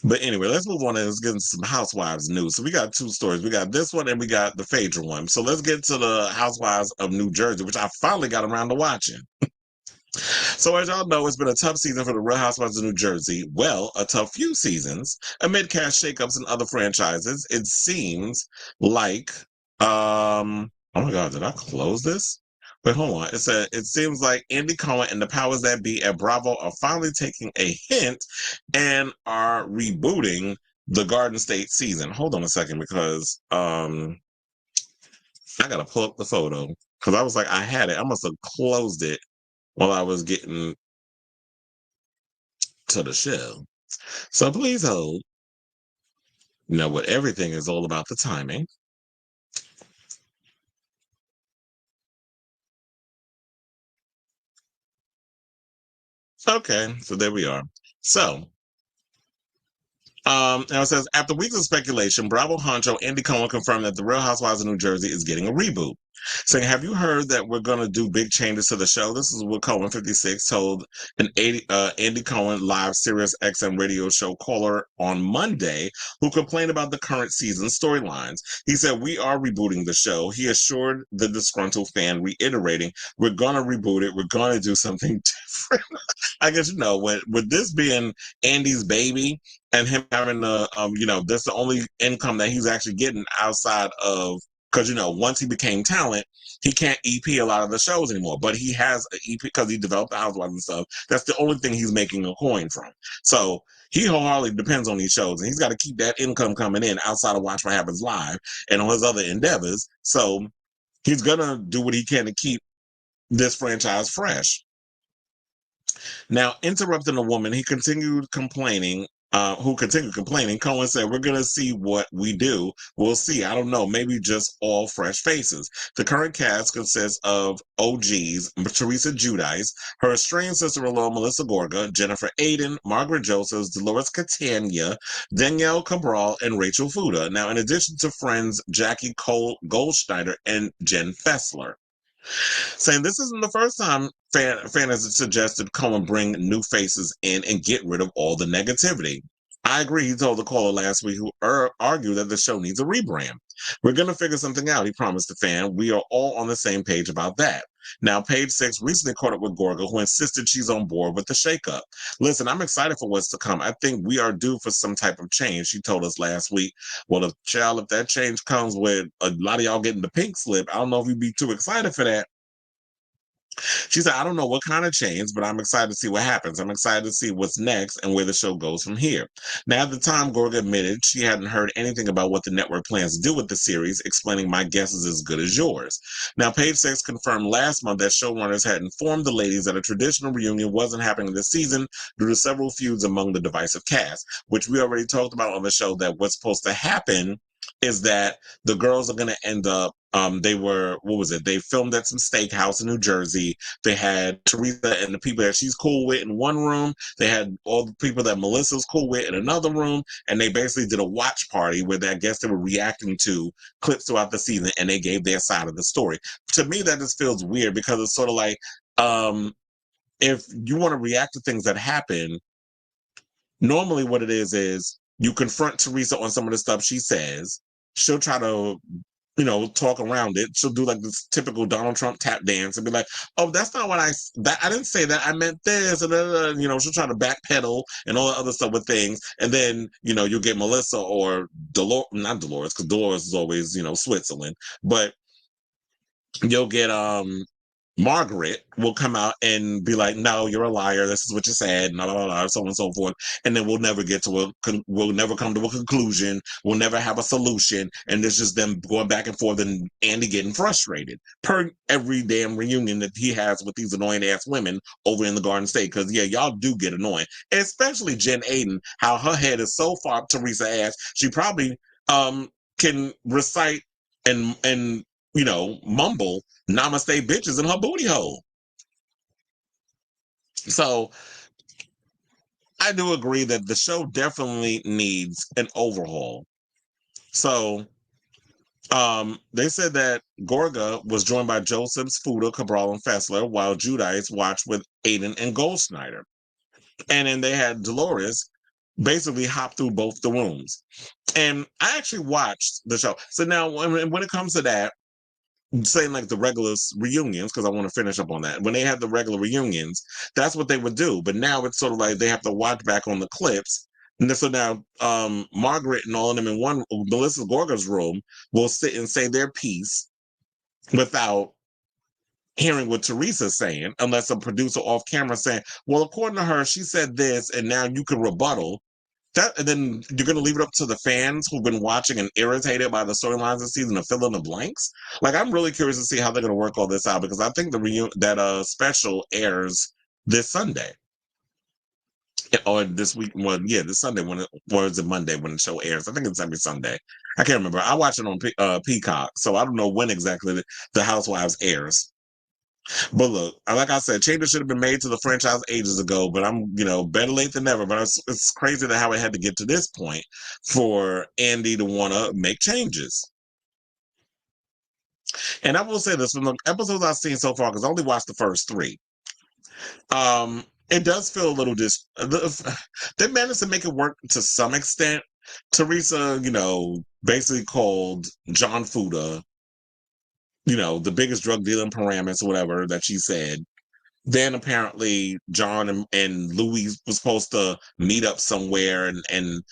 But anyway, let's move on and let's get into some Housewives news. So we got two stories. We got this one and we got the Phaedra one. So let's get to the Housewives of New Jersey, which I finally got around to watching. So as y'all know, it's been a tough season for the Real Housewives of New Jersey. Well, a tough few seasons. Amid cast shakeups in other franchises, it seems like oh my god, did I close this? Wait, hold on. It seems like Andy Cohen and the powers that be at Bravo are finally taking a hint and are rebooting the Garden State season. Hold on a second because I gotta pull up the photo because I was like, I had it. I must have closed it while I was getting to the show. So please hold. You know what everything is all about the timing. Okay, so there we are. So now it says, after weeks of speculation, Bravo honcho Andy Cohen confirmed that The Real Housewives of New Jersey is getting a reboot. Saying, have you heard that we're going to do big changes to the show? This is what Cohen 56 told an Andy Cohen live Sirius XM radio show caller on Monday, who complained about the current season storylines. He said, we are rebooting the show. He assured the disgruntled fan, reiterating, we're going to reboot it. We're going to do something different. I guess, with this being Andy's baby, and him having that's the only income that he's actually getting outside of, because once he became talent, he can't EP a lot of the shows anymore. But he has an EP because he developed the housewives and stuff. That's the only thing he's making a coin from. So he wholeheartedly depends on these shows, and he's got to keep that income coming in outside of Watch What Happens Live and on his other endeavors. So he's gonna do what he can to keep this franchise fresh. Now, interrupting a woman, who continued complaining. Cohen said, we're going to see what we do. We'll see. I don't know. Maybe just all fresh faces. The current cast consists of OGs, Teresa Giudice, her estranged sister-in-law, Melissa Gorga, Jennifer Aiden, Margaret Josephs, Dolores Catania, Danielle Cabral, and Rachel Fuda. Now, in addition to friends Jackie Cole Goldschneider and Jen Fessler. Saying this isn't the first time fan has suggested Cohen bring new faces in and get rid of all the negativity. I agree, he told the caller last week who argued that the show needs a rebrand. We're going to figure something out, he promised the fan. We are all on the same page about that. Now, Page Six recently caught up with Gorga, who insisted she's on board with the shakeup. Listen, I'm excited for what's to come. I think we are due for some type of change, she told us last week. Well, if that change comes with a lot of y'all getting the pink slip, I don't know if you'd be too excited for that. She said, I don't know what kind of change, but I'm excited to see what happens. I'm excited to see what's next and where the show goes from here. Now, at the time, Gorga admitted she hadn't heard anything about what the network plans to do with the series, explaining, my guess is as good as yours. Now, Page Six confirmed last month that showrunners had informed the ladies that a traditional reunion wasn't happening this season due to several feuds among the divisive cast, which we already talked about on the show, that what's supposed to happen is that the girls are going to end up they filmed at some steakhouse in New Jersey. They had Teresa and the people that she's cool with in one room. They had all the people that Melissa's cool with in another room, and they basically did a watch party where I guess they were reacting to clips throughout the season, and they gave their side of the story. To me, that just feels weird because it's sort of like, if you want to react to things that happen, normally what it is you confront Teresa on some of the stuff she says. She'll try to, talk around it. She'll do like this typical Donald Trump tap dance and be like, "Oh, that's not what I didn't say that. I meant this." And she'll try to backpedal and all the other stuff with things. And then, you'll get Melissa or not Dolores, because Dolores is always, Switzerland. But you'll get Margaret will come out and be like, "No, you're a liar. This is what you said," blah, blah, blah, so on and so forth. And then we'll never we'll never come to a conclusion. We'll never have a solution. And it's just them going back and forth and Andy getting frustrated per every damn reunion that he has with these annoying ass women over in the Garden State. Because, yeah, y'all do get annoying, especially Jen Aiden, how her head is so far up Teresa ass. She probably can recite and mumble namaste bitches in her booty hole. So I do agree that the show definitely needs an overhaul. So they said that Gorga was joined by Josephs, Fuda, Cabral, and Fessler, while Giudice watched with Aiden and Goldschneider. And then they had Dolores basically hop through both the rooms. And I actually watched the show. So now when it comes to that, saying like the regular reunions, because I want to finish up on that. When they had the regular reunions, that's what they would do. But now it's sort of like they have to watch back on the clips. And so now Margaret and all of them in one Melissa Gorga's room will sit and say their piece without hearing what Teresa's saying, unless a producer off camera saying, well, according to her, she said this, and now you can rebuttal. That, and then you're going to leave it up to the fans who've been watching and irritated by the storylines this season to fill in the blanks. Like, I'm really curious to see how they're going to work all this out, because I think that special airs this Sunday. Or this week, well, yeah, this Sunday or is it Monday when the show airs? I think it's every Sunday. I can't remember. I watch it on Peacock, so I don't know when exactly the Housewives airs. But look, like I said, changes should have been made to the franchise ages ago, but I'm, better late than never. But it's crazy that how it had to get to this point for Andy to want to make changes. And I will say this, from the episodes I've seen so far, because I only watched the first 3, it does feel a little they managed to make it work to some extent. Teresa, basically called John Fuda, the biggest drug dealer in Paramus or whatever that she said. Then apparently John and Louis was supposed to meet up somewhere, and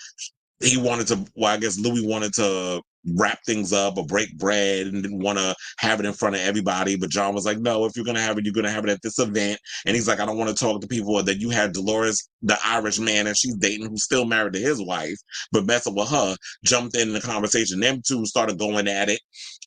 he wanted to, well, I guess Louis wanted to wrap things up or break bread and didn't want to have it in front of everybody. But John was like, no, if you're going to have it, you're going to have it at this event. And he's like, I don't want to talk to people. That you had Dolores, the Irish man, and she's dating, who's still married to his wife, but messing with her, jumped in the conversation. Them two started going at it.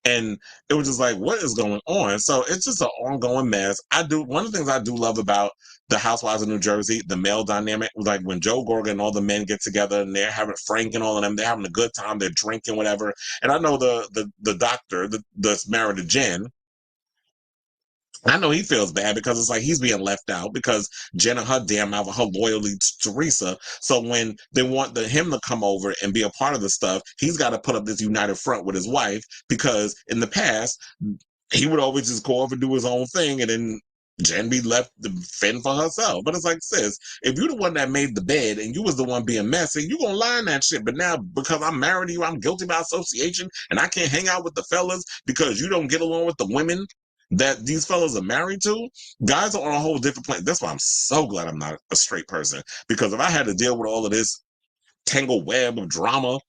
And it was just like, what is going on? So it's just an ongoing mess. One of the things I do love about the Housewives of New Jersey, the male dynamic, like when Joe Gorga and all the men get together and they're having Frank and all of them, they're having a good time, they're drinking, whatever. And I know the doctor that's married to Jen, I know he feels bad because it's like he's being left out because Jen and her damn mouth, her loyalty to Teresa. So when they want him to come over and be a part of the stuff, he's got to put up this united front with his wife, because in the past, he would always just go off and do his own thing, and then Jen be left to fend for herself. But it's like, sis, if you're the one that made the bed and you was the one being messy, you gonna lie in that shit. But now, because I'm married to you, I'm guilty by association, and I can't hang out with the fellas because you don't get along with the women that these fellas are married to. Guys are on a whole different plane. That's why I'm so glad I'm not a straight person, because if I had to deal with all of this tangled web of drama,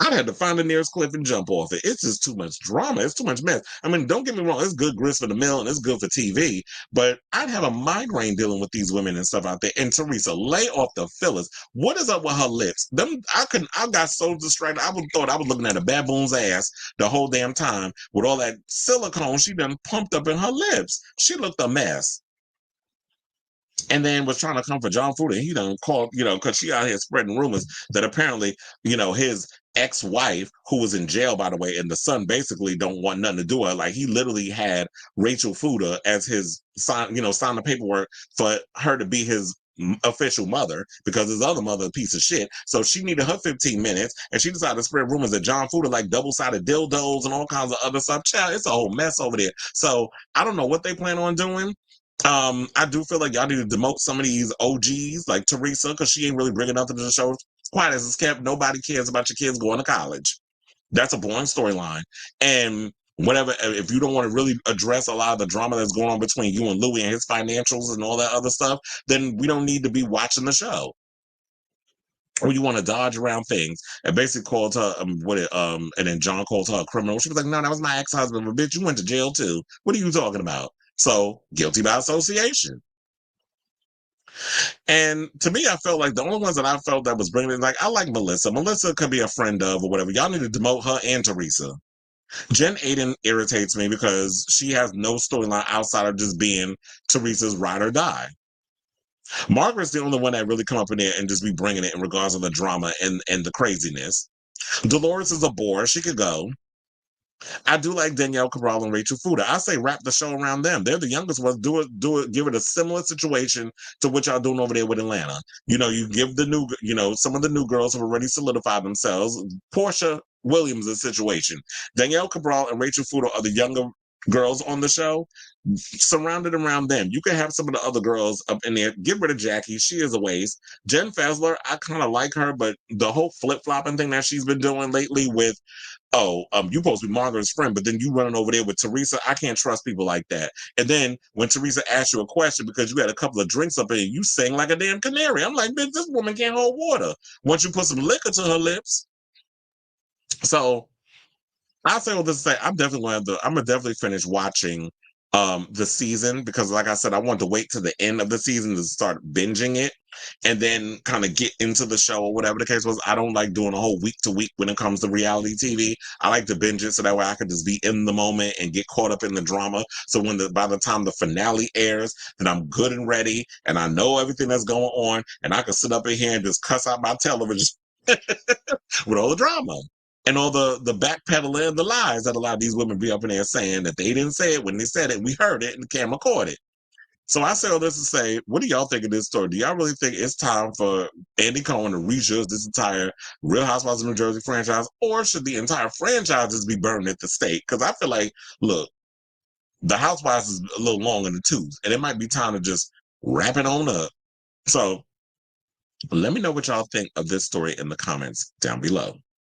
I'd have to find the nearest cliff and jump off it. It's just too much drama. It's too much mess. I mean, don't get me wrong. It's good grist for the mill and it's good for TV, but I'd have a migraine dealing with these women and stuff out there. And Teresa, lay off the fillers. What is up with her lips? I got so distracted. Thought I was looking at a baboon's ass the whole damn time with all that silicone she done pumped up in her lips. She looked a mess. And then was trying to come for John Fuda. He done called, because she out here spreading rumors that apparently, his ex-wife, who was in jail, by the way, and the son basically don't want nothing to do with her. Like, he literally had Rachel Fuda as his sign the paperwork for her to be his official mother, because his other mother a piece of shit. So she needed her 15 minutes, and she decided to spread rumors that John Fuda like double-sided dildos and all kinds of other stuff. Child, it's a whole mess over there. So I don't know what they plan on doing. I do feel like y'all need to demote some of these OGs like Teresa, because she ain't really bringing nothing to the show. Quiet as it's kept, nobody cares about your kids going to college. That's a boring storyline. And whatever, if you don't want to really address a lot of the drama that's going on between you and Louis and his financials and all that other stuff, then we don't need to be watching the show. Or you want to dodge around things. And basically called her, and then John called her a criminal. She was like, no, that was my ex-husband, but bitch, you went to jail too. What are you talking about? So, guilty by association. And to me, I felt like the only ones that I felt that was bringing it, like, I like Melissa. Melissa could be a friend of or whatever. Y'all need to demote her and Teresa. Jen Aiden irritates me because she has no storyline outside of just being Teresa's ride or die. Margaret's the only one that really come up in there and just be bringing it in regards to the drama and the craziness. Dolores is a bore. She could go. I do like Danielle Cabral and Rachel Fuda. I say wrap the show around them. They're the youngest ones. Do it. Give it a similar situation to what y'all doing over there with Atlanta. You give the new, some of the new girls have already solidified themselves. Portia Williams' situation. Danielle Cabral and Rachel Fuda are the younger girls on the show. surrounded around them. You can have some of the other girls up in there. Get rid of Jackie. She is a waste. Jen Fessler, I kind of like her, but the whole flip-flopping thing that she's been doing lately with, you supposed to be Margaret's friend, but then you running over there with Teresa. I can't trust people like that. And then when Teresa asked you a question because you had a couple of drinks up in, you sang like a damn canary. I'm like, bitch, this woman can't hold water. Once you put some liquor to her lips. So I'll say all this to say I'm gonna definitely finish watching the season, because like I said, I want to wait to the end of the season to start binging it and then kind of get into the show or whatever the case was. I don't like doing a whole week to week when it comes to reality TV. I like to binge it so that way I can just be in the moment and get caught up in the drama. So by the time the finale airs, then I'm good and ready and I know everything that's going on and I can sit up in here and just cuss out my television with all the drama. And all the backpedaling and the lies that a lot of these women be up in there saying that they didn't say it when they said it. We heard it and the camera caught it. So I say all this to say, what do y'all think of this story? Do y'all really think it's time for Andy Cohen to rejudge this entire Real Housewives of New Jersey franchise, or should the entire franchises be burned at the stake? Because I feel like, look, the Housewives is a little long in the tooth, and it might be time to just wrap it on up. So let me know what y'all think of this story in the comments down below.